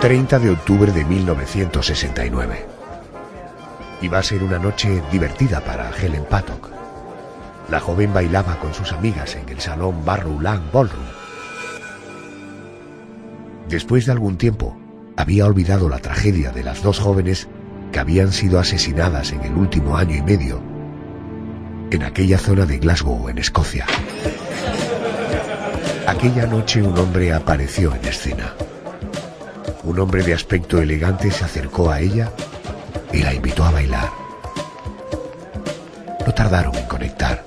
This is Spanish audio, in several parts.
30 de octubre de 1969. Iba a ser una noche divertida para Helen Paddock. La joven bailaba con sus amigas en el salón Barrowland Ballroom. Después de algún tiempo, había olvidado la tragedia de las dos jóvenes que habían sido asesinadas en el último año y medio en aquella zona de Glasgow, en Escocia. Aquella noche un hombre apareció en escena. Un hombre de aspecto elegante se acercó a ella y la invitó a bailar. No tardaron en conectar,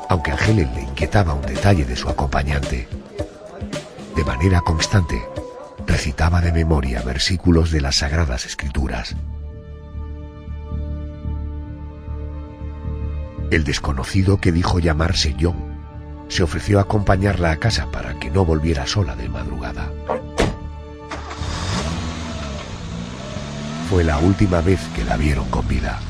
aunque a Helen le inquietaba un detalle de su acompañante. De manera constante, recitaba de memoria versículos de las Sagradas Escrituras. El desconocido, que dijo llamarse John, se ofreció a acompañarla a casa para que no volviera sola de madrugada. Fue la última vez que la vieron con vida.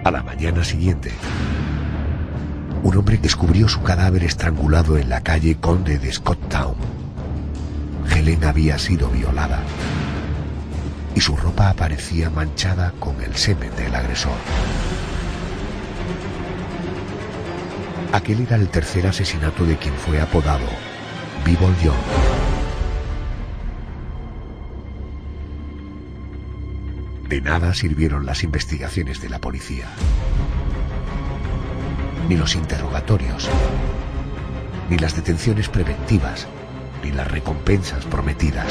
A la mañana siguiente, un hombre descubrió su cadáver estrangulado en la calle Conde de Scotttown. Helen había sido violada y su ropa aparecía manchada con el semen del agresor. Aquel era el tercer asesinato de quien fue apodado Bible John. De nada sirvieron las investigaciones de la policía, ni los interrogatorios, ni las detenciones preventivas, ni las recompensas prometidas.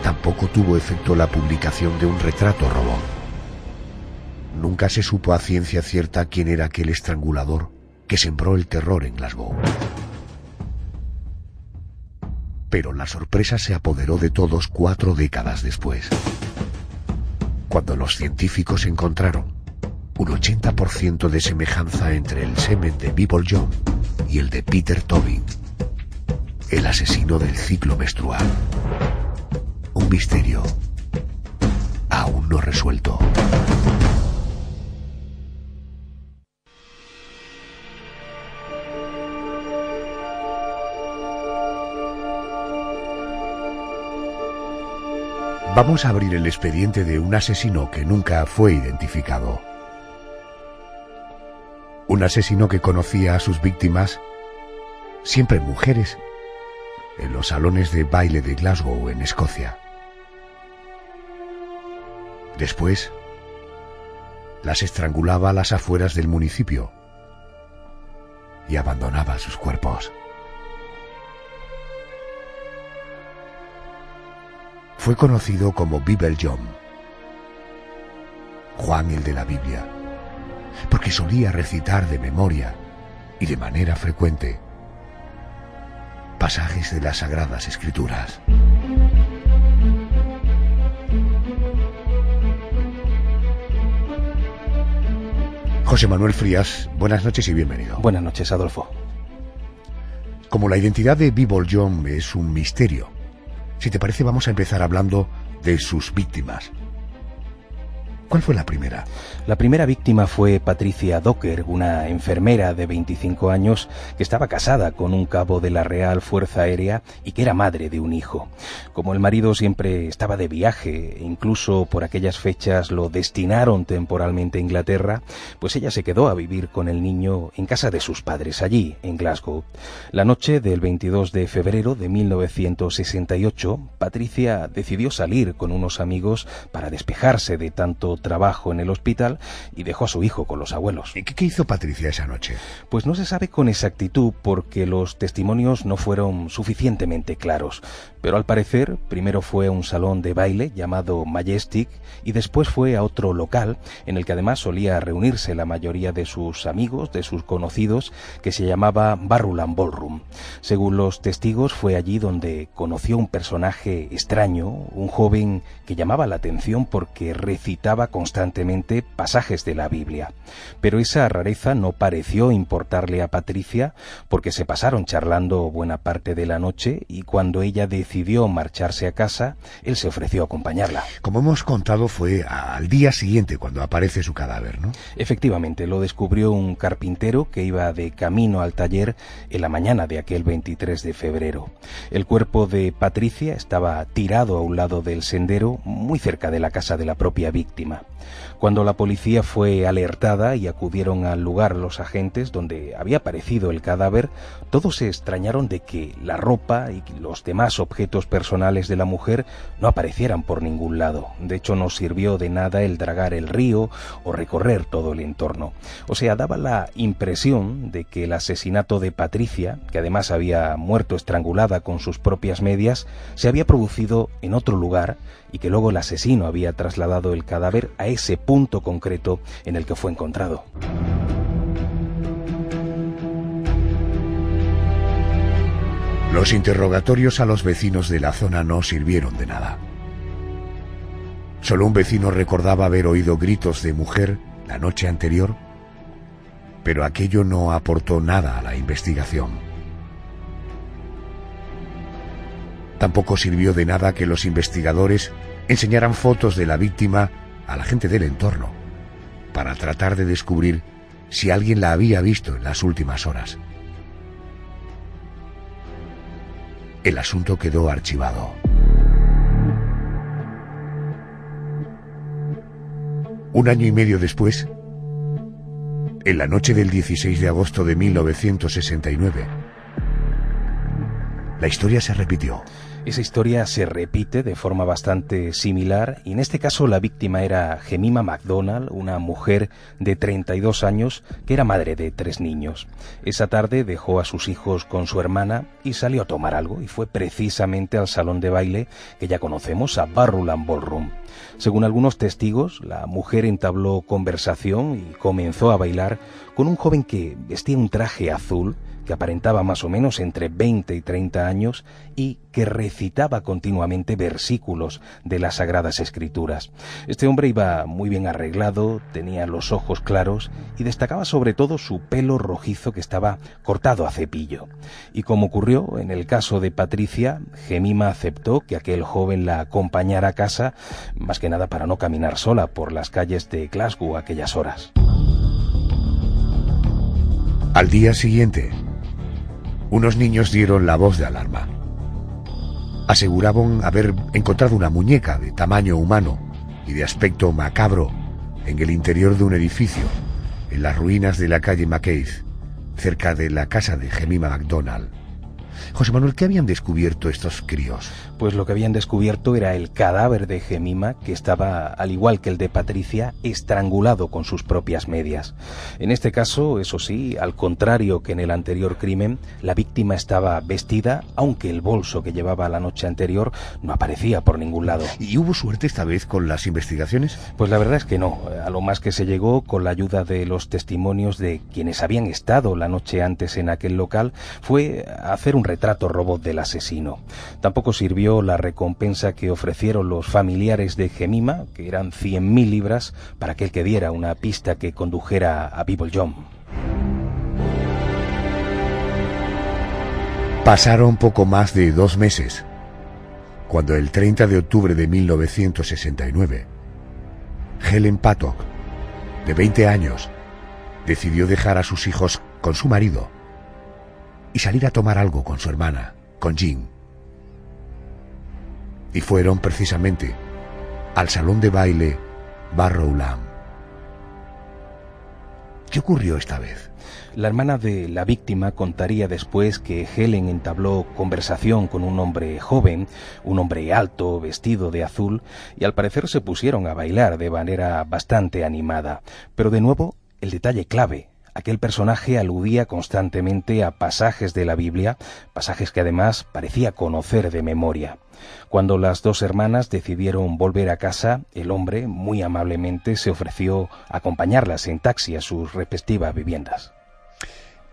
Tampoco tuvo efecto la publicación de un retrato robot. Nunca se supo a ciencia cierta quién era aquel estrangulador que sembró el terror en Glasgow. Pero la sorpresa se apoderó de todos 4 décadas después, cuando los científicos encontraron un 80% de semejanza entre el semen de Bible John y el de Peter Tobin, el asesino del ciclo menstrual. Un misterio aún no resuelto. Vamos a abrir el expediente de un asesino que nunca fue identificado. Un asesino que conocía a sus víctimas, siempre mujeres, en los salones de baile de Glasgow, en Escocia. Después, las estrangulaba a las afueras del municipio y abandonaba sus cuerpos. Fue conocido como Bible John, Juan el de la Biblia, porque solía recitar de memoria y de manera frecuente pasajes de las Sagradas Escrituras. José Manuel Frías, buenas noches y bienvenido. Buenas noches, Adolfo. Como la identidad de Bible John es un misterio, si te parece vamos a empezar hablando de sus víctimas. ¿Cuál fue la primera? La primera víctima fue Patricia Docker, una enfermera de 25 años que estaba casada con un cabo de la Real Fuerza Aérea y que era madre de un hijo. Como el marido siempre estaba de viaje e incluso por aquellas fechas lo destinaron temporalmente a Inglaterra, pues ella se quedó a vivir con el niño en casa de sus padres allí, en Glasgow. La noche del 22 de febrero de 1968, Patricia decidió salir con unos amigos para despejarse de tanto trabajo en el hospital y dejó a su hijo con los abuelos. ¿Y qué hizo Patricia esa noche? Pues no se sabe con exactitud porque los testimonios no fueron suficientemente claros, pero al parecer primero fue a un salón de baile llamado Majestic y después fue a otro local en el que además solía reunirse la mayoría de sus amigos, de sus conocidos, que se llamaba Barrowland Ballroom. Según los testigos, fue allí donde conoció un personaje extraño, un joven que llamaba la atención porque recitaba constantemente pasajes de la Biblia. Pero esa rareza no pareció importarle a Patricia, porque se pasaron charlando buena parte de la noche y cuando ella decidió marcharse a casa, él se ofreció a acompañarla. Como hemos contado, fue al día siguiente cuando aparece su cadáver, ¿no? Efectivamente, lo descubrió un carpintero que iba de camino al taller en la mañana de aquel 23 de febrero. El cuerpo de Patricia estaba tirado a un lado del sendero, muy cerca de la casa de la propia víctima. Cuando la policía fue alertada y acudieron al lugar los agentes donde había aparecido el cadáver, todos se extrañaron de que la ropa y los demás objetos personales de la mujer no aparecieran por ningún lado. De hecho, no sirvió de nada el dragar el río o recorrer todo el entorno. O sea, daba la impresión de que el asesinato de Patricia, que además había muerto estrangulada con sus propias medias, se había producido en otro lugar y que luego el asesino había trasladado el cadáver a ese punto concreto en el que fue encontrado. Los interrogatorios a los vecinos de la zona no sirvieron de nada. Solo un vecino recordaba haber oído gritos de mujer la noche anterior, pero aquello no aportó nada a la investigación. Tampoco sirvió de nada que los investigadores enseñaran fotos de la víctima a la gente del entorno, para tratar de descubrir si alguien la había visto en las últimas horas. El asunto quedó archivado. Un año y medio después, en la noche del 16 de agosto de 1969, la historia se repitió. Esa historia se repite de forma bastante similar y en este caso la víctima era Jemima McDonald, una mujer de 32 años que era madre de 3 niños. Esa tarde dejó a sus hijos con su hermana y salió a tomar algo y fue precisamente al salón de baile que ya conocemos, a Barrowland Ballroom. Según algunos testigos, la mujer entabló conversación y comenzó a bailar con un joven que vestía un traje azul, que aparentaba más o menos entre 20 y 30 años y que recitaba continuamente versículos de las Sagradas Escrituras. Este hombre iba muy bien arreglado, tenía los ojos claros y destacaba sobre todo su pelo rojizo que estaba cortado a cepillo. Y como ocurrió en el caso de Patricia, Jemima aceptó que aquel joven la acompañara a casa, más que nada para no caminar sola por las calles de Glasgow a aquellas horas. Al día siguiente, unos niños dieron la voz de alarma. Aseguraban haber encontrado una muñeca de tamaño humano y de aspecto macabro en el interior de un edificio, en las ruinas de la calle McKeith, cerca de la casa de Jemima McDonald. José Manuel, ¿qué habían descubierto estos críos? Pues lo que habían descubierto era el cadáver de Jemima, que estaba, al igual que el de Patricia, estrangulado con sus propias medias. En este caso, eso sí, al contrario que en el anterior crimen, la víctima estaba vestida, aunque el bolso que llevaba la noche anterior no aparecía por ningún lado. ¿Y hubo suerte esta vez con las investigaciones? Pues la verdad es que no. A lo más que se llegó, con la ayuda de los testimonios de quienes habían estado la noche antes en aquel local, fue hacer un retrato robot del asesino. Tampoco sirvió la recompensa que ofrecieron los familiares de Jemima, que eran 100.000 libras, para aquel que diera una pista que condujera a Bible John. Pasaron poco más de 2 meses, cuando el 30 de octubre de 1969, Helen Paddock, de 20 años, decidió dejar a sus hijos con su marido y salir a tomar algo con su hermana, con Jean. Y fueron precisamente al salón de baile Barrowland. ¿Qué ocurrió esta vez? La hermana de la víctima contaría después que Helen entabló conversación con un hombre joven, un hombre alto, vestido de azul, y al parecer se pusieron a bailar de manera bastante animada. Pero de nuevo, el detalle clave. Aquel personaje aludía constantemente a pasajes de la Biblia, pasajes que además parecía conocer de memoria. Cuando las dos hermanas decidieron volver a casa, el hombre, muy amablemente, se ofreció a acompañarlas en taxi a sus respectivas viviendas.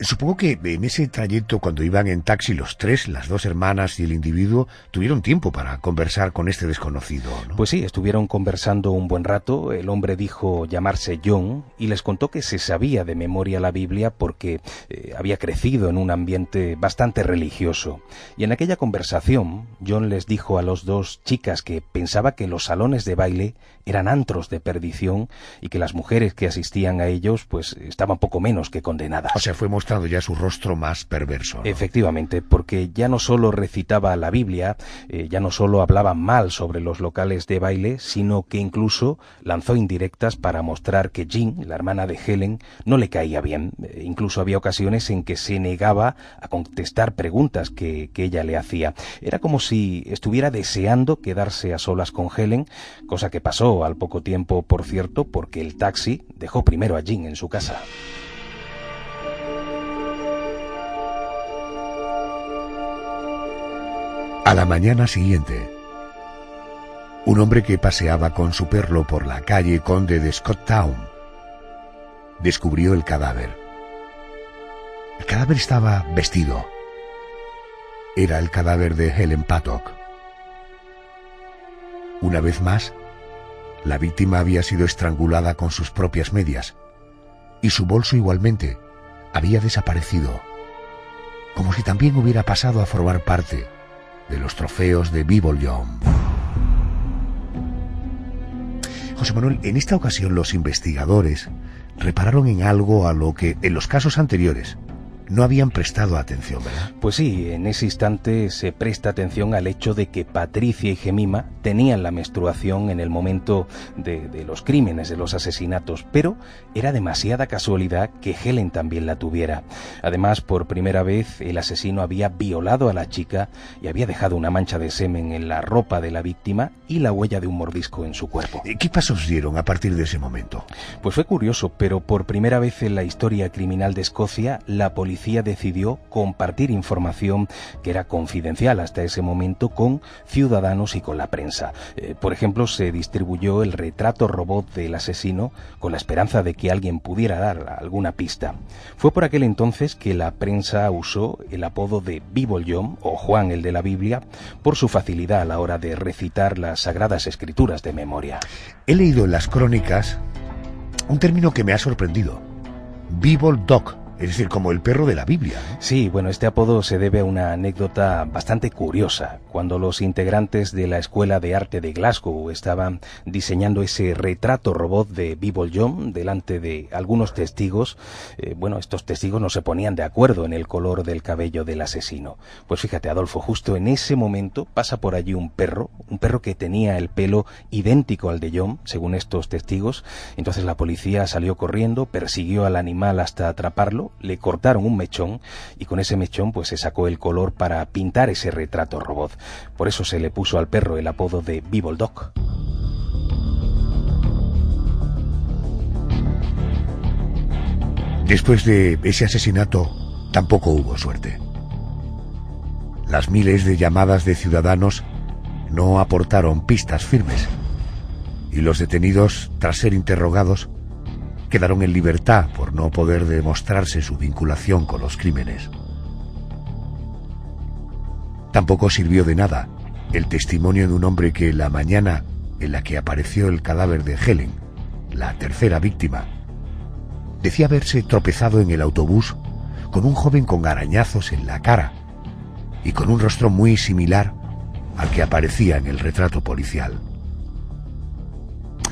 Supongo que en ese trayecto, cuando iban en taxi los tres, las dos hermanas y el individuo, tuvieron tiempo para conversar con este desconocido, ¿no? Pues sí, estuvieron conversando un buen rato. El hombre dijo llamarse John y les contó que se sabía de memoria la Biblia porque había crecido en un ambiente bastante religioso. Y en aquella conversación, John les dijo a los dos chicas que pensaba que los salones de baile eran antros de perdición y que las mujeres que asistían a ellos pues estaban poco menos que condenadas. O sea, fue mostrando ya su rostro más perverso, ¿no? Efectivamente, porque ya no solo recitaba la Biblia, ya no solo hablaba mal sobre los locales de baile, sino que incluso lanzó indirectas para mostrar que Jean, la hermana de Helen, no le caía bien. Incluso había ocasiones en que se negaba a contestar preguntas que ella le hacía. Era como si estuviera deseando quedarse a solas con Helen, cosa que pasó al poco tiempo, por cierto, porque el taxi dejó primero a Jean en su casa. A la mañana siguiente, un hombre que paseaba con su perro por la calle Conde de Scotttown descubrió el cadáver. El cadáver estaba vestido. Era el cadáver de Helen Paddock. Una vez más, la víctima había sido estrangulada con sus propias medias y su bolso igualmente había desaparecido, como si también hubiera pasado a formar parte de los trofeos de Bibolyon. José Manuel, en esta ocasión los investigadores repararon en algo a lo que en los casos anteriores no habían prestado atención, ¿verdad? Pues sí, en ese instante se presta atención al hecho de que Patricia y Jemima tenían la menstruación en el momento de los crímenes, de los asesinatos, pero era demasiada casualidad que Helen también la tuviera. Además, por primera vez, el asesino había violado a la chica y había dejado una mancha de semen en la ropa de la víctima y la huella de un mordisco en su cuerpo. ¿Qué pasos dieron a partir de ese momento? Pues fue curioso, pero por primera vez en la historia criminal de Escocia, la policía decidió compartir información que era confidencial hasta ese momento con ciudadanos y con la prensa. Por ejemplo, se distribuyó el retrato robot del asesino con la esperanza de que alguien pudiera dar alguna pista. Fue por aquel entonces que la prensa usó el apodo de Bibolyon, o Juan el de la Biblia, por su facilidad a la hora de recitar las sagradas escrituras de memoria. He leído en las crónicas un término que me ha sorprendido: Biboldog. Es decir, como el perro de la Biblia, ¿no? Sí, bueno, este apodo se debe a una anécdota bastante curiosa. Cuando los integrantes de la Escuela de Arte de Glasgow estaban diseñando ese retrato robot de Bibolyon delante de algunos testigos, estos testigos no se ponían de acuerdo en el color del cabello del asesino. Pues fíjate, Adolfo, justo en ese momento pasa por allí un perro que tenía el pelo idéntico al de John, según estos testigos. Entonces la policía salió corriendo, persiguió al animal hasta atraparlo, le cortaron un mechón y con ese mechón pues se sacó el color para pintar ese retrato robot. Por eso se le puso al perro el apodo de Biboldog. Después de ese asesinato tampoco hubo suerte. Las miles de llamadas de ciudadanos no aportaron pistas firmes y los detenidos, tras ser interrogados, quedaron en libertad por no poder demostrarse su vinculación con los crímenes. Tampoco sirvió de nada el testimonio de un hombre que la mañana en la que apareció el cadáver de Helen, la tercera víctima, decía haberse tropezado en el autobús con un joven con arañazos en la cara y con un rostro muy similar al que aparecía en el retrato policial.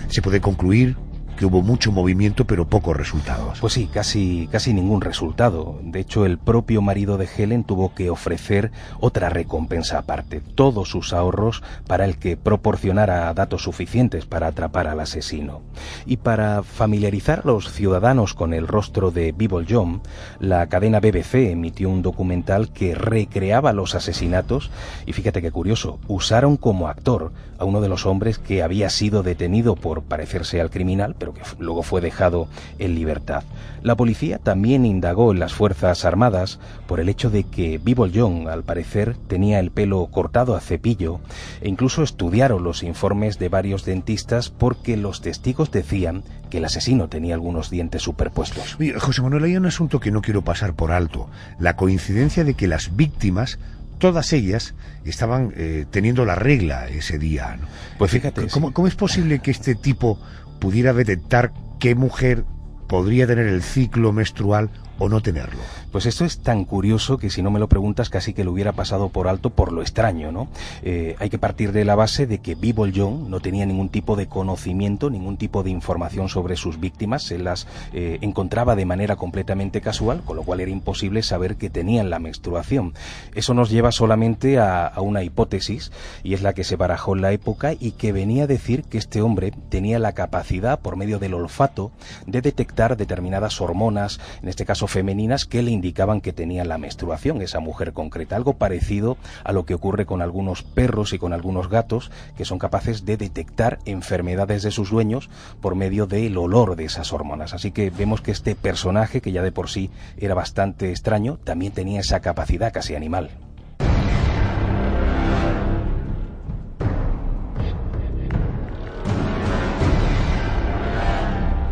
Se puede concluir que hubo mucho movimiento pero pocos resultados. Pues sí, casi ningún resultado. De hecho, el propio marido de Helen tuvo que ofrecer otra recompensa aparte, todos sus ahorros para el que proporcionara datos suficientes para atrapar al asesino. Y para familiarizar a los ciudadanos con el rostro de Bibolyon, la cadena BBC emitió un documental que recreaba los asesinatos y fíjate qué curioso, usaron como actor a uno de los hombres que había sido detenido por parecerse al criminal, pero pero que luego fue dejado en libertad. La policía también indagó en las Fuerzas Armadas por el hecho de que Bivol Young, al parecer, tenía el pelo cortado a cepillo, e incluso estudiaron los informes de varios dentistas porque los testigos decían que el asesino tenía algunos dientes superpuestos. Oye, José Manuel, hay un asunto que no quiero pasar por alto: la coincidencia de que las víctimas, todas ellas, estaban teniendo la regla ese día, ¿no? Pues fíjate, ¿Cómo es posible que este tipo pudiera detectar qué mujer podría tener el ciclo menstrual o no tenerlo? Pues esto es tan curioso que si no me lo preguntas casi que lo hubiera pasado por alto por lo extraño, ¿no? Hay que partir de la base de que Bivol Young no tenía ningún tipo de conocimiento, ningún tipo de información sobre sus víctimas, se las encontraba de manera completamente casual, con lo cual era imposible saber que tenían la menstruación. Eso nos lleva solamente a una hipótesis, y es la que se barajó en la época y que venía a decir que este hombre tenía la capacidad, por medio del olfato, de detectar determinadas hormonas, en este caso femeninas, que le indicaban que tenía la menstruación, esa mujer concreta, algo parecido a lo que ocurre con algunos perros y con algunos gatos, que son capaces de detectar enfermedades de sus dueños por medio del olor de esas hormonas. Así que vemos que este personaje, que ya de por sí era bastante extraño, también tenía esa capacidad casi animal.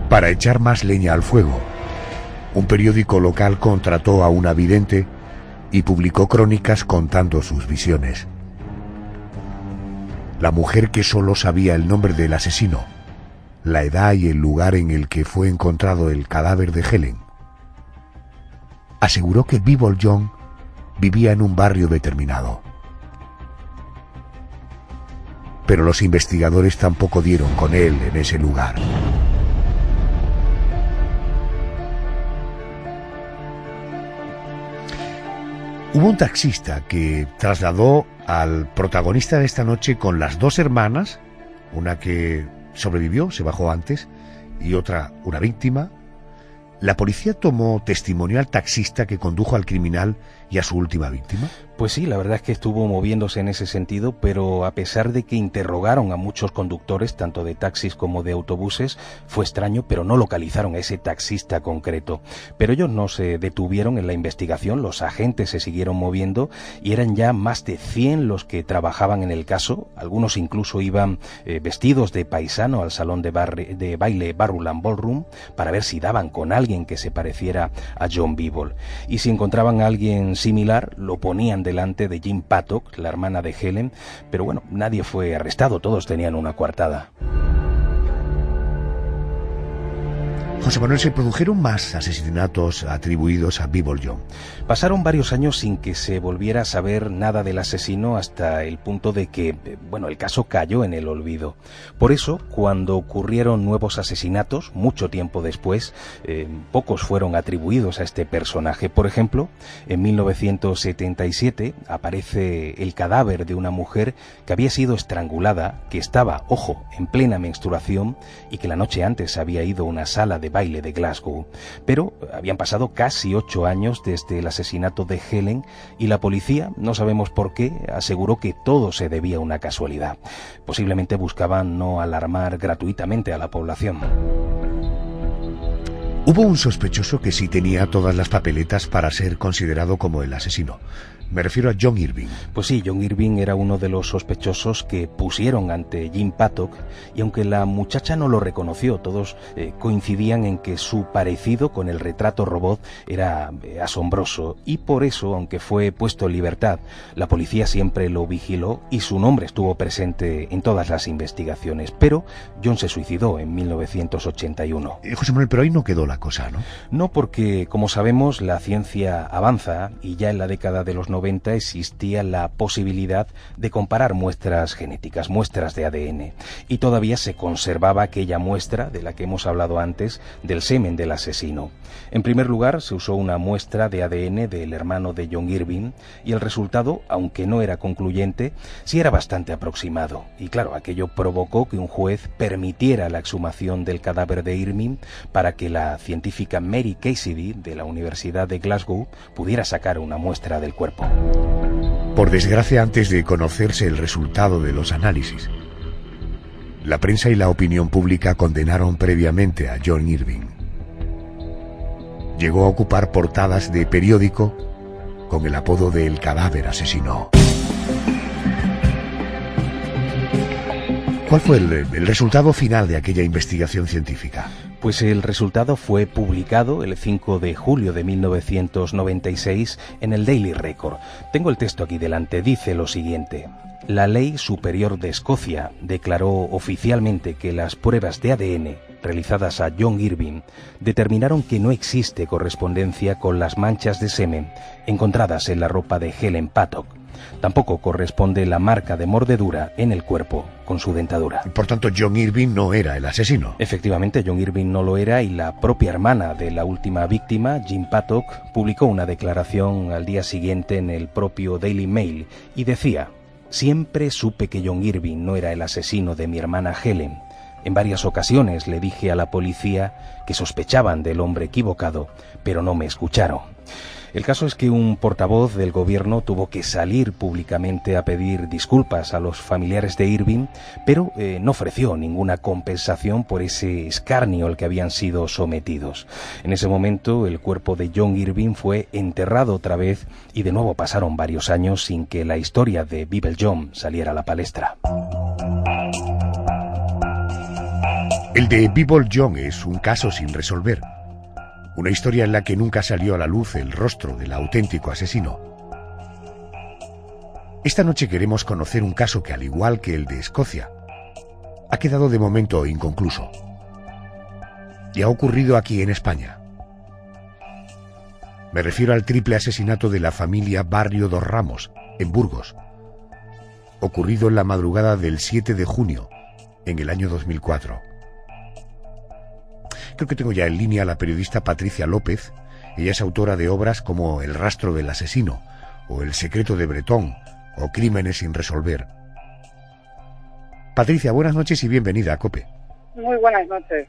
Para echar más leña al fuego, un periódico local contrató a una vidente y publicó crónicas contando sus visiones. La mujer, que solo sabía el nombre del asesino, la edad y el lugar en el que fue encontrado el cadáver de Helen, aseguró que Bivol Young vivía en un barrio determinado. Pero los investigadores tampoco dieron con él en ese lugar. Hubo un taxista que trasladó al protagonista de esta noche con las dos hermanas, una que sobrevivió, se bajó antes, y otra, una víctima. ¿La policía tomó testimonio al taxista que condujo al criminal y a su última víctima? Pues sí, la verdad es que estuvo moviéndose en ese sentido, pero a pesar de que interrogaron a muchos conductores, tanto de taxis como de autobuses, fue extraño, pero no localizaron a ese taxista concreto. Pero ellos no se detuvieron en la investigación, los agentes se siguieron moviendo y eran ya más de 100 los que trabajaban en el caso. Algunos incluso iban vestidos de paisano al salón de baile Barrowland Ballroom para ver si daban con alguien que se pareciera a John Bivol. Y si encontraban a alguien similar, lo ponían delante de Jean Paddock, la hermana de Helen, pero bueno, nadie fue arrestado, todos tenían una coartada. José Manuel, ¿se produjeron más asesinatos atribuidos a Bivol Young? Pasaron varios años sin que se volviera a saber nada del asesino, hasta el punto de que, el caso cayó en el olvido. Por eso, cuando ocurrieron nuevos asesinatos, mucho tiempo después, pocos fueron atribuidos a este personaje. Por ejemplo, en 1977 aparece el cadáver de una mujer que había sido estrangulada, que estaba, ojo, en plena menstruación y que la noche antes había ido a una sala de baile de Glasgow. Pero habían pasado casi 8 años desde el asesinato de Helen y la policía, no sabemos por qué, aseguró que todo se debía a una casualidad. Posiblemente buscaban no alarmar gratuitamente a la población. Hubo un sospechoso que sí tenía todas las papeletas para ser considerado como el asesino. Me refiero a John Irving. Pues sí, John Irving era uno de los sospechosos que pusieron ante Jean Paddock, y aunque la muchacha no lo reconoció, todos coincidían en que su parecido con el retrato robot era asombroso, y por eso, aunque fue puesto en libertad, la policía siempre lo vigiló y su nombre estuvo presente en todas las investigaciones. Pero John se suicidó en 1981. José Manuel, pero ahí no quedó la cosa, ¿no? No, porque, como sabemos, la ciencia avanza y ya en la década de los 90 existía la posibilidad de comparar muestras genéticas, muestras de ADN, y todavía se conservaba aquella muestra de la que hemos hablado antes, del semen del asesino. En primer lugar, se usó una muestra de ADN del hermano de John Irving y el resultado, aunque no era concluyente, sí era bastante aproximado. Y claro, aquello provocó que un juez permitiera la exhumación del cadáver de Irving para que la científica Mary Cassidy de la Universidad de Glasgow pudiera sacar una muestra del cuerpo. Por desgracia, antes de conocerse el resultado de los análisis, La prensa y la opinión pública condenaron previamente a John Irving. Llegó a ocupar portadas de periódico con el apodo de El Cadáver Asesino. ¿Cuál fue el resultado final de aquella investigación científica? Pues el resultado fue publicado el 5 de julio de 1996 en el Daily Record. Tengo el texto aquí delante, dice lo siguiente. La Ley Superior de Escocia declaró oficialmente que las pruebas de ADN realizadas a John Irving determinaron que no existe correspondencia con las manchas de semen encontradas en la ropa de Helen Paddock. Tampoco corresponde la marca de mordedura en el cuerpo con su dentadura. Por tanto, John Irving no era el asesino. Efectivamente, John Irving no lo era y la propia hermana de la última víctima, Jean Paddock, publicó una declaración al día siguiente en el propio Daily Mail y decía: «Siempre supe que John Irving no era el asesino de mi hermana Helen. En varias ocasiones le dije a la policía que sospechaban del hombre equivocado, pero no me escucharon». El caso es que un portavoz del gobierno tuvo que salir públicamente a pedir disculpas a los familiares de Irving, pero no ofreció ninguna compensación por ese escarnio al que habían sido sometidos. En ese momento, el cuerpo de John Irving fue enterrado otra vez y de nuevo pasaron varios años sin que la historia de Bible John saliera a la palestra. El de Bible John es un caso sin resolver. Una historia en la que nunca salió a la luz el rostro del auténtico asesino. Esta noche queremos conocer un caso que, al igual que el de Escocia, ha quedado de momento inconcluso. Y ha ocurrido aquí en España. Me refiero al triple asesinato de la familia Barrio dos Ramos, en Burgos, ocurrido en la madrugada del 7 de junio, en el año 2004. Creo que tengo ya en línea a la periodista Patricia López. Ella es autora de obras como El rastro del asesino, o El secreto de Bretón, o Crímenes sin resolver. Patricia, buenas noches y bienvenida a COPE. Muy buenas noches.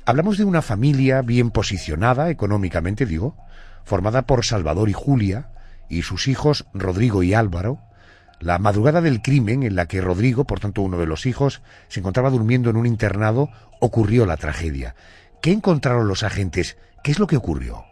Hablamos de una familia bien posicionada, económicamente digo, formada por Salvador y Julia, y sus hijos Rodrigo y Álvaro. La madrugada del crimen, en la que Rodrigo, por tanto uno de los hijos, se encontraba durmiendo en un internado, ocurrió la tragedia. ¿Qué encontraron los agentes? ¿Qué es lo que ocurrió?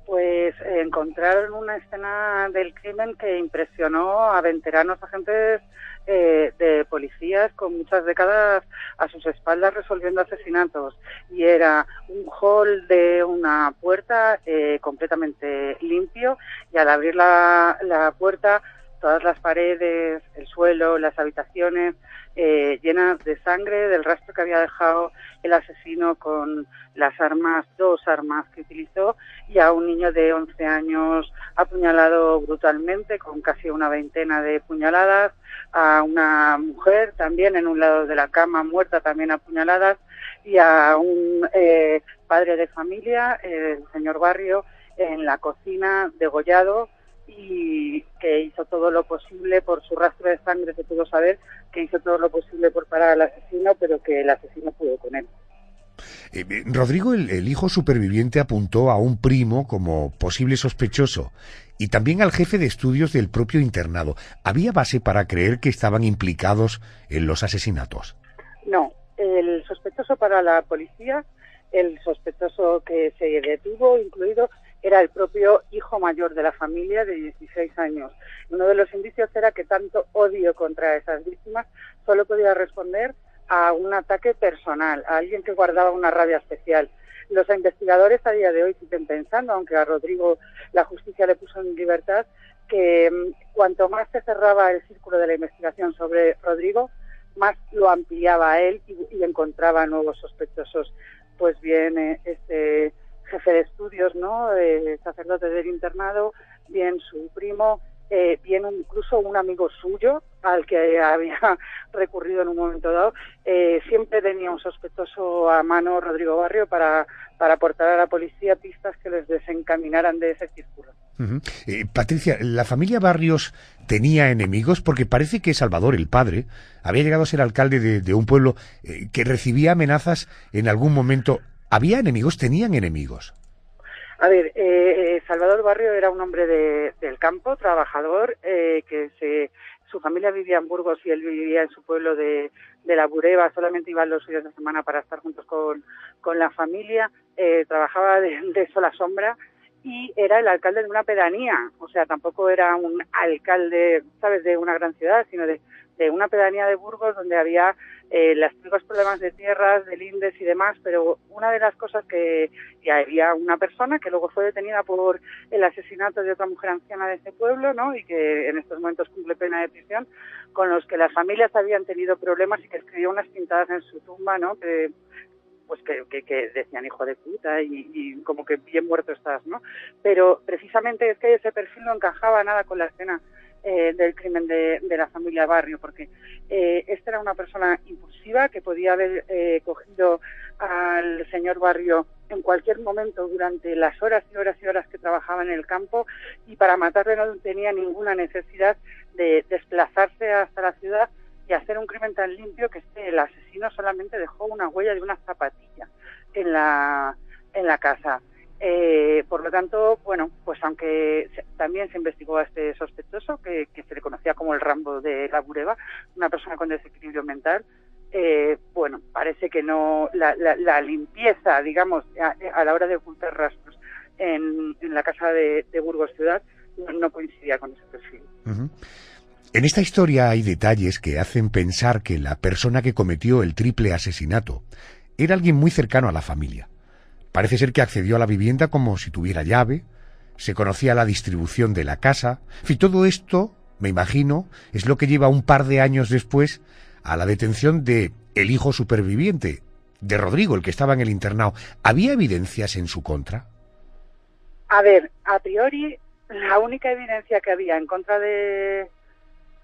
Pues encontraron una escena del crimen que impresionó a veteranos agentes de policías con muchas décadas a sus espaldas resolviendo asesinatos. Y era un hall de una puerta completamente limpio, y al abrir la puerta, todas las paredes, el suelo, las habitaciones llenas de sangre del rastro que había dejado el asesino con las armas, 2 armas que utilizó, y a un niño de 11 años apuñalado brutalmente con casi una veintena de puñaladas, a una mujer también en un lado de la cama muerta también apuñaladas, y a un padre de familia, el señor Barrio, en la cocina degollado, y que hizo todo lo posible por su rastro de sangre, se pudo saber que hizo todo lo posible por parar al asesino, pero que el asesino pudo con él. Rodrigo, el hijo superviviente, apuntó a un primo como posible sospechoso y también al jefe de estudios del propio internado. ¿Había base para creer que estaban implicados en los asesinatos? No, el sospechoso para la policía, el sospechoso que se detuvo incluido, era el propio hijo mayor de la familia, de 16 años. Uno de los indicios era que tanto odio contra esas víctimas solo podía responder a un ataque personal, a alguien que guardaba una rabia especial. Los investigadores a día de hoy siguen pensando, aunque a Rodrigo la justicia le puso en libertad, que cuanto más se cerraba el círculo de la investigación sobre Rodrigo, más lo ampliaba a él y encontraba nuevos sospechosos. Pues bien, este jefe de estudios, ¿no?, sacerdote del internado, bien su primo, bien incluso un amigo suyo al que había recurrido en un momento dado, siempre tenía un sospechoso a mano, Rodrigo Barrio, para aportar a la policía pistas que les desencaminaran de ese círculo. Patricia, ¿la familia Barrios tenía enemigos? Porque parece que Salvador, el padre, había llegado a ser alcalde de un pueblo que recibía amenazas en algún momento. ¿Había enemigos? ¿Tenían enemigos? A ver, Salvador Barrio era un hombre del campo, trabajador, que su familia vivía en Burgos y él vivía en su pueblo de La Bureba, solamente iban los fines de semana para estar juntos con la familia, trabajaba de sol a sombra y era el alcalde de una pedanía, o sea, tampoco era un alcalde, ¿sabes?, de una gran ciudad, sino de una pedanía de Burgos donde había los típicos problemas de tierras, de lindes y demás, pero una de las cosas que había una persona que luego fue detenida por el asesinato de otra mujer anciana de ese pueblo, ¿no?, y que en estos momentos cumple pena de prisión, con los que las familias habían tenido problemas y que escribió unas pintadas en su tumba, ¿no?, que decían hijo de puta y como que bien muerto estás, ¿no? Pero precisamente es que ese perfil no encajaba nada con la escena del crimen de la familia Barrio, porque esta era una persona impulsiva que podía haber cogido al señor Barrio en cualquier momento durante las horas y horas y horas que trabajaba en el campo, y para matarle no tenía ninguna necesidad de desplazarse hasta la ciudad y hacer un crimen tan limpio que el asesino solamente dejó una huella de una zapatilla en la casa. Por lo tanto, bueno, pues aunque también se investigó a este sospechoso, que se le conocía como el Rambo de La Bureba, una persona con desequilibrio mental, bueno, parece que no la limpieza, digamos, a la hora de ocultar rastros en la casa de Burgos Ciudad no coincidía con ese perfil. Uh-huh. En esta historia hay detalles que hacen pensar que la persona que cometió el triple asesinato era alguien muy cercano a la familia. Parece ser que accedió a la vivienda como si tuviera llave, se conocía la distribución de la casa. En fin, todo esto, me imagino, es lo que lleva un par de años después a la detención de el hijo superviviente, de Rodrigo, el que estaba en el internado. ¿Había evidencias en su contra? A ver, a priori, la única evidencia que había en contra de...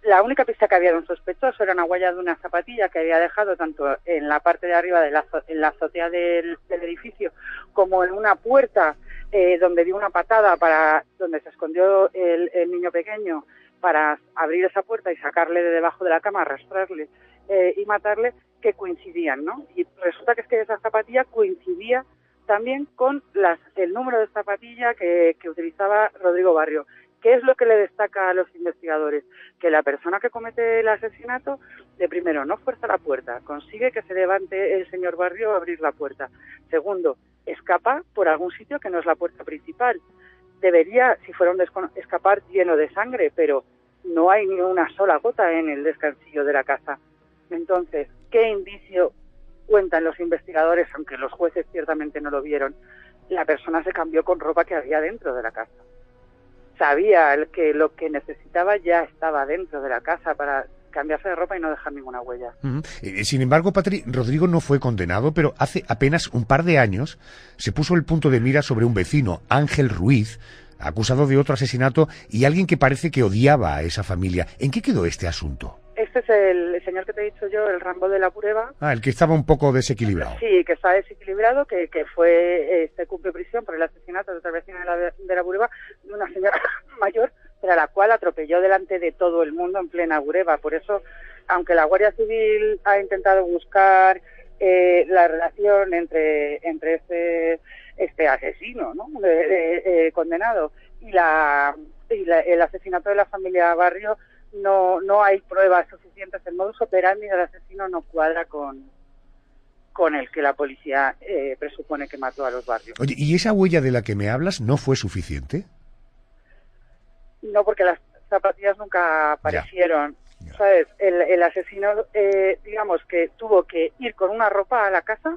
La única pista que había de un sospechoso era una huella de una zapatilla que había dejado tanto en la parte de arriba en la azotea del edificio como en una puerta donde dio una patada donde se escondió el niño pequeño para abrir esa puerta y sacarle de debajo de la cama, arrastrarle y matarle, que coincidían, ¿no? Y resulta que es que esa zapatilla coincidía también con el número de zapatilla que utilizaba Rodrigo Barrio. ¿Qué es lo que le destaca a los investigadores? Que la persona que comete el asesinato, de primero, no fuerza la puerta, consigue que se levante el señor Barrio a abrir la puerta. Segundo, escapa por algún sitio que no es la puerta principal. Debería, si fuera escapar lleno de sangre, pero no hay ni una sola gota en el descansillo de la casa. Entonces, ¿qué indicio cuentan los investigadores, aunque los jueces ciertamente no lo vieron? La persona se cambió con ropa que había dentro de la casa. Sabía que lo que necesitaba ya estaba dentro de la casa para cambiarse de ropa y no dejar ninguna huella. Uh-huh. Sin embargo, Patri, Rodrigo no fue condenado, pero hace apenas un par de años se puso el punto de mira sobre un vecino, Ángel Ruiz, acusado de otro asesinato y alguien que parece que odiaba a esa familia. ¿En qué quedó este asunto? Este es el señor que te he dicho yo, el Rambo de La Bureba. Ah, el que estaba un poco desequilibrado. Sí, que está desequilibrado, que se cumple prisión por el asesinato de otra vecina de La Bureba, de una señora mayor, pero a la cual atropelló delante de todo el mundo en plena Bureba. Por eso, aunque la Guardia Civil ha intentado buscar la relación entre este asesino, ¿no?, condenado y el asesinato de la familia Barrio, no hay pruebas suficientes. El modus operandi del asesino no cuadra con el que la policía presupone que mató a los Barrios. Oye, ¿y esa huella de la que me hablas no fue suficiente? No, porque las zapatillas nunca aparecieron. Ya. ¿Sabes? El asesino, digamos que tuvo que ir con una ropa a la casa,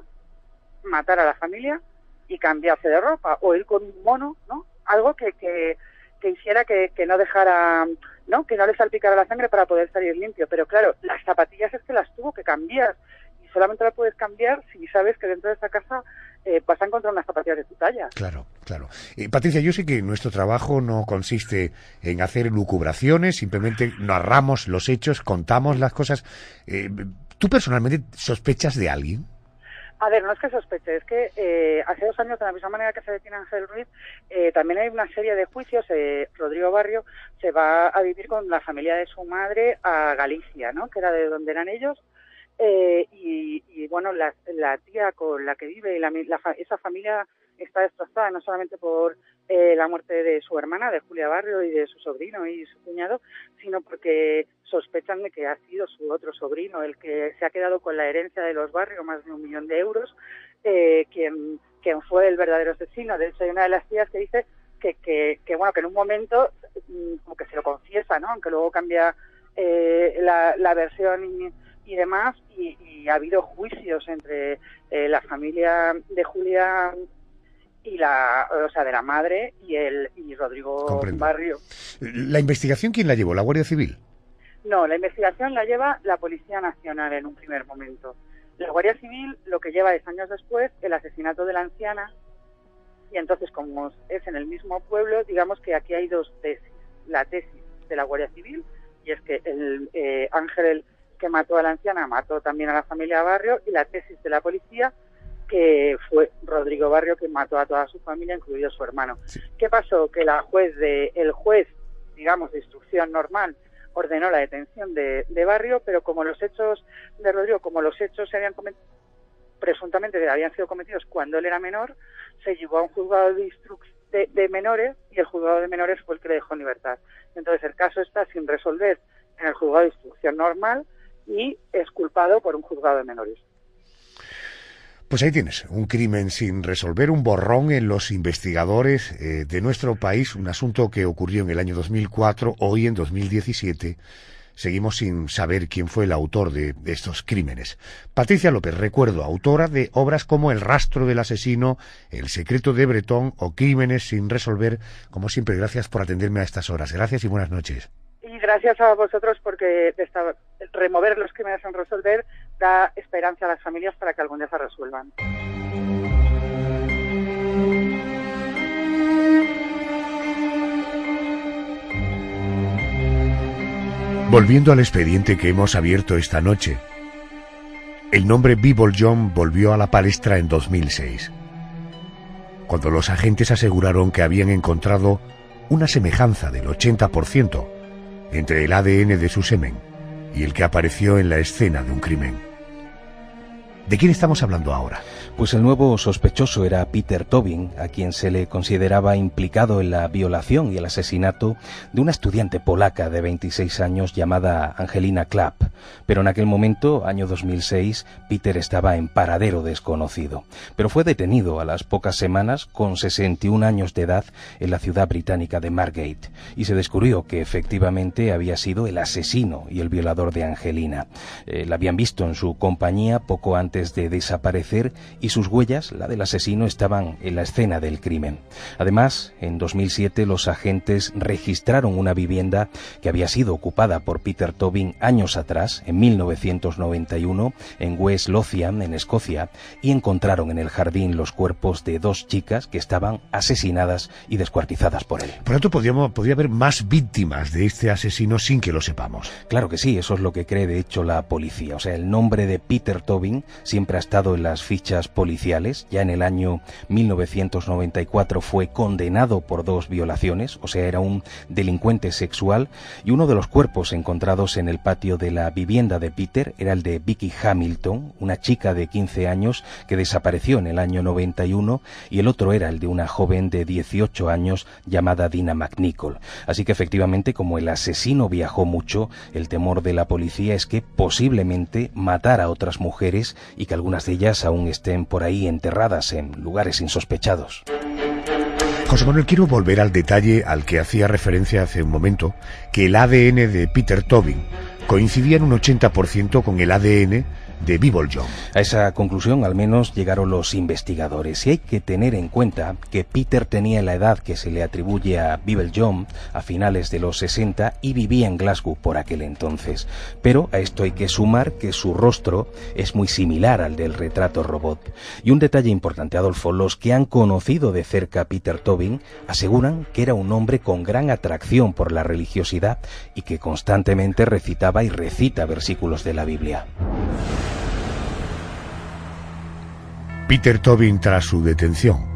matar a la familia y cambiarse de ropa, o ir con un mono, ¿no? Algo que hiciera que no dejara, ¿no?, que no le salpicara la sangre para poder salir limpio. Pero claro, las zapatillas es que las tuvo que cambiar, y solamente las puedes cambiar si sabes que dentro de esa casa vas a encontrar unas zapatillas de tu talla. Claro, claro. Patricia, yo sé que nuestro trabajo no consiste en hacer lucubraciones, simplemente narramos los hechos, contamos las cosas. ¿Tú personalmente sospechas de alguien? A ver, no es que sospeche, es que hace 2 años, de la misma manera que se detiene Ángel Ruiz, también hay una serie de juicios. Rodrigo Barrio se va a vivir con la familia de su madre a Galicia, ¿no?, que era de donde eran ellos, y bueno, la tía con la que vive y esa familia está destrozada no solamente por la muerte de su hermana, de Julia Barrio, y de su sobrino y su cuñado, sino porque sospechan de que ha sido su otro sobrino el que se ha quedado con la herencia de los Barrios, más de 1 millón de euros, quien fue el verdadero asesino. De hecho, hay una de las tías que dice que en un momento como que se lo confiesa, ¿no? Aunque luego cambia la versión y demás, y ha habido juicios entre la familia de Julia y de la madre y Rodrigo Comprendo. Barrio. ¿La investigación quién la llevó? ¿La Guardia Civil? No, la investigación la lleva la Policía Nacional en un primer momento. La Guardia Civil lo que lleva es años después el asesinato de la anciana, y entonces, como es en el mismo pueblo, digamos que aquí hay 2 tesis. La tesis de la Guardia Civil, y es que Ángel, que mató a la anciana, mató también a la familia Barrio, y la tesis de la policía, que fue Rodrigo Barrio quien mató a toda su familia, incluido su hermano. Sí. ¿Qué pasó? Que el juez, digamos, de instrucción normal, ordenó la detención de Barrio, pero como los hechos de Rodrigo, se habían cometido, presuntamente habían sido cometidos cuando él era menor, se llevó a un juzgado de menores, y el juzgado de menores fue el que le dejó en libertad. Entonces el caso está sin resolver en el juzgado de instrucción normal y es culpado por un juzgado de menores. Pues ahí tienes, un crimen sin resolver, un borrón en los investigadores de nuestro país, un asunto que ocurrió en el año 2004, hoy en 2017... seguimos sin saber quién fue el autor de estos crímenes. Patricia López, recuerdo, autora de obras como El rastro del asesino, El secreto de Bretón o Crímenes sin resolver. Como siempre, gracias por atenderme a estas horas. Gracias y buenas noches. Y gracias a vosotros, porque remover los crímenes sin resolver da esperanza a las familias para que algún día se resuelvan. Volviendo al expediente que hemos abierto esta noche, el nombre Bible John volvió a la palestra en 2006, cuando los agentes aseguraron que habían encontrado una semejanza del 80% entre el ADN de su semen y el que apareció en la escena de un crimen. ¿De quién estamos hablando ahora? Pues el nuevo sospechoso era Peter Tobin, a quien se le consideraba implicado en la violación y el asesinato de una estudiante polaca de 26 años llamada Angelina Klapp. Pero en aquel momento, año 2006, Peter estaba en paradero desconocido. Pero fue detenido a las pocas semanas, con 61 años de edad, en la ciudad británica de Margate, y se descubrió que efectivamente había sido el asesino y el violador de Angelina. La habían visto en su compañía poco antes de desaparecer, y sus huellas, la del asesino, estaban en la escena del crimen. Además, en 2007 los agentes registraron una vivienda que había sido ocupada por Peter Tobin años atrás, en 1991, en West Lothian, en Escocia, y encontraron en el jardín los cuerpos de 2 chicas que estaban asesinadas y descuartizadas por él. Por lo tanto, podría haber más víctimas de este asesino sin que lo sepamos. Claro que sí, eso es lo que cree de hecho la policía. O sea, el nombre de Peter Tobin siempre ha estado en las fichas policiales. Ya en el año 1994 fue condenado por 2 violaciones, o sea, era un delincuente sexual, y uno de los cuerpos encontrados en el patio de la vivienda de Peter era el de Vicky Hamilton, una chica de 15 años que desapareció en el año 91, y el otro era el de una joven de 18 años llamada Dina McNichol. Así que efectivamente, como el asesino viajó mucho, el temor de la policía es que posiblemente matara a otras mujeres y que algunas de ellas aún estén por ahí enterradas en lugares insospechados. José Manuel, quiero volver al detalle al que hacía referencia hace un momento, que el ADN de Peter Tobin coincidía en un 80% con el ADN de Bible John. A esa conclusión al menos llegaron los investigadores, y hay que tener en cuenta que Peter tenía la edad que se le atribuye a Bible John, a finales de los 60, y vivía en Glasgow por aquel entonces. Pero a esto hay que sumar que su rostro es muy similar al del retrato robot. Y un detalle importante, Adolfo, los que han conocido de cerca a Peter Tobin aseguran que era un hombre con gran atracción por la religiosidad y que constantemente recitaba y recita versículos de la Biblia. Peter Tobin, tras su detención,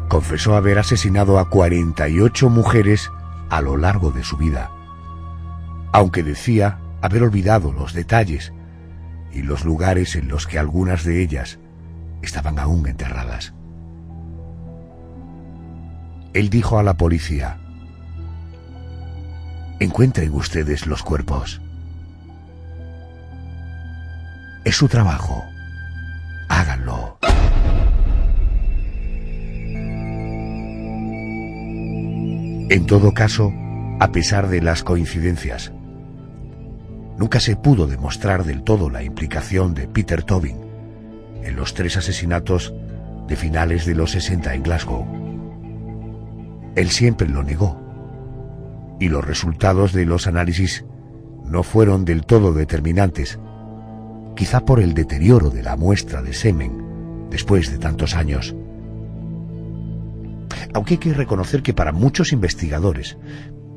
confesó haber asesinado a 48 mujeres a lo largo de su vida, aunque decía haber olvidado los detalles y los lugares en los que algunas de ellas estaban aún enterradas. Él dijo a la policía: encuentren ustedes los cuerpos. Es su trabajo. Háganlo. En todo caso, a pesar de las coincidencias, nunca se pudo demostrar del todo la implicación de Peter Tobin en los 3 asesinatos de finales de los 60 en Glasgow. Él siempre lo negó, y los resultados de los análisis no fueron del todo determinantes, quizá por el deterioro de la muestra de semen después de tantos años. Aunque hay que reconocer que para muchos investigadores,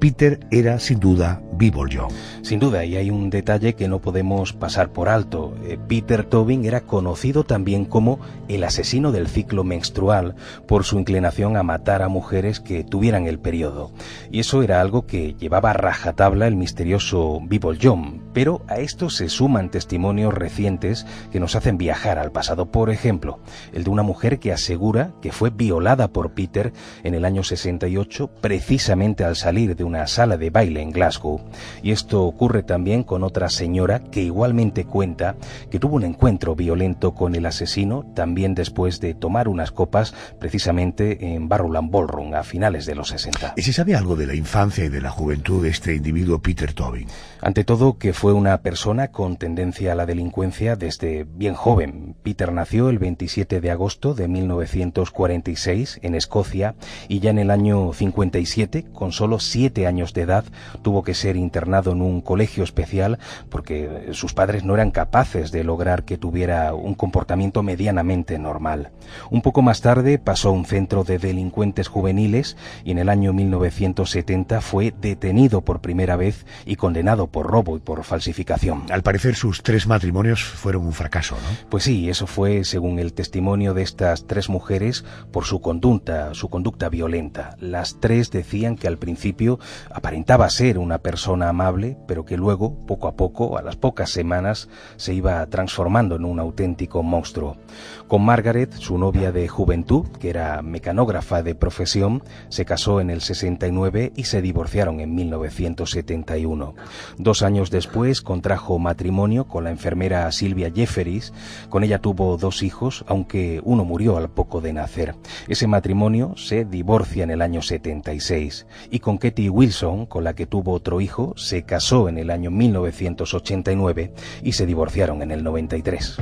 Peter era sin duda Bíbol Young. Sin duda, y hay un detalle que no podemos pasar por alto. Peter Tobin era conocido también como el asesino del ciclo menstrual por su inclinación a matar a mujeres que tuvieran el periodo. Y eso era algo que llevaba a rajatabla el misterioso Bíbol Young. Pero a esto se suman testimonios recientes que nos hacen viajar al pasado. Por ejemplo, el de una mujer que asegura que fue violada por Peter en el año 68, precisamente al salir de una sala de baile en Glasgow. Y esto ocurre también con otra señora que igualmente cuenta que tuvo un encuentro violento con el asesino también después de tomar unas copas precisamente en Barrowland Ballroom a finales de los 60. ¿Y se sabe algo de la infancia y de la juventud de este individuo Peter Tobin? Ante todo, que fue una persona con tendencia a la delincuencia desde bien joven. Peter nació el 27 de agosto de 1946 en Escocia y ya en el año 57, con solo 7 años de edad, tuvo que ser internado en un colegio especial porque sus padres no eran capaces de lograr que tuviera un comportamiento medianamente normal. Un poco más tarde pasó a un centro de delincuentes juveniles y en el año 1970 fue detenido por primera vez y condenado por robo y por falsificación. Al parecer sus 3 matrimonios fueron un fracaso, ¿no? Pues sí, eso fue, según el testimonio de estas 3 mujeres, por su conducta violenta. Las 3 decían que al principio aparentaba ser una persona amable, pero que luego, poco a poco, a las pocas semanas, se iba transformando en un auténtico monstruo. Con Margaret, su novia de juventud, que era mecanógrafa de profesión, se casó en el 69 y se divorciaron en 1971. 2 años después contrajo matrimonio con la enfermera Sylvia Jefferies. Con ella tuvo 2 hijos, aunque uno murió al poco de nacer. Ese matrimonio se divorcia en el año 76. Y con Katie Wilson, con la que tuvo otro hijo, se casó en el año 1989 y se divorciaron en el 93.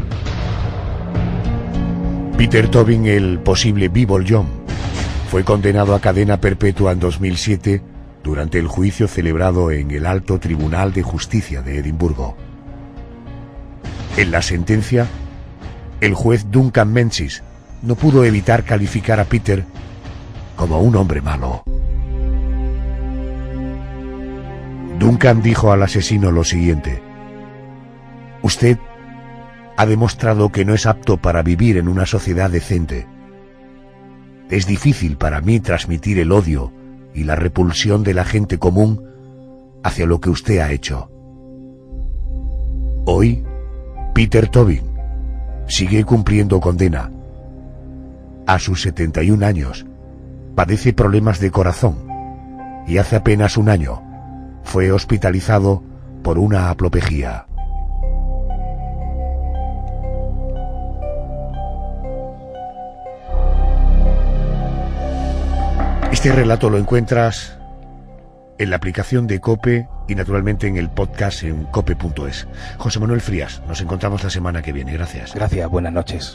Peter Tobin, el posible Bíbol Young, fue condenado a cadena perpetua en 2007 durante el juicio celebrado en el Alto Tribunal de Justicia de Edimburgo. En la sentencia, el juez Duncan Menzies no pudo evitar calificar a Peter como un hombre malo. Duncan dijo al asesino lo siguiente: usted ha demostrado que no es apto para vivir en una sociedad decente. Es difícil para mí transmitir el odio y la repulsión de la gente común hacia lo que usted ha hecho. Hoy, Peter Tobin sigue cumpliendo condena. A sus 71 años, padece problemas de corazón y hace apenas un año fue hospitalizado por una apoplejía. Este relato lo encuentras en la aplicación de COPE y naturalmente en el podcast en cope.es. José Manuel Frías, nos encontramos la semana que viene. Gracias. Gracias, buenas noches.